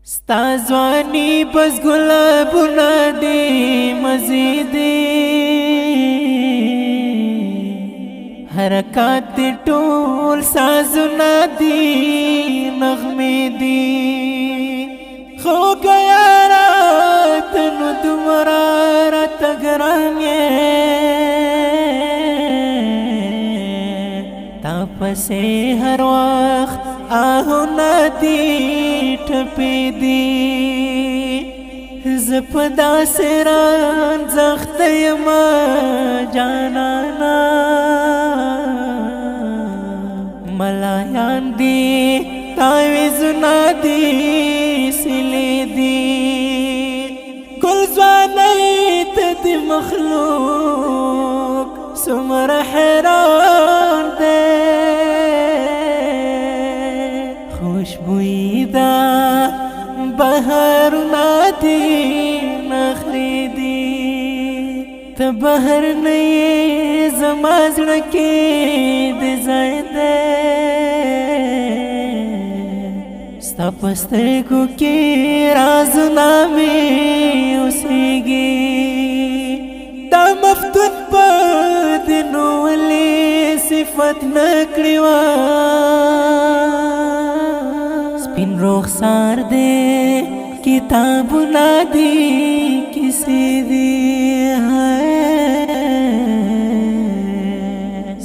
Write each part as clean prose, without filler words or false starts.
ستا ځواني بس ګلابونه دي مزیدي حرکات دي ټول سازونه دي نغمې دي خو ګیارا تنو دومره راته ګران یې تا پسې هر وخت آهونه دي ټپې دي زه په داسې رانځخته یمه جانانه ملایان دي تعویذونه دي سیلې دي ګل ځوانۍ ته د مخلوق څومره حیران دی خوشبویی ده بهارونه دي نخرې دي ته بهر نه یې زما زړه کې د ځای دی ستا په سترګو کې رازونه مې اوسېږي دا مفتون په دینو ولې صفت نه کړې وه سپین رخسار دی کتابونه دي کیسې دي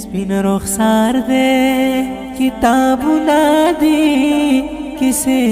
سپین رخسار دی کتابونه دي کیسې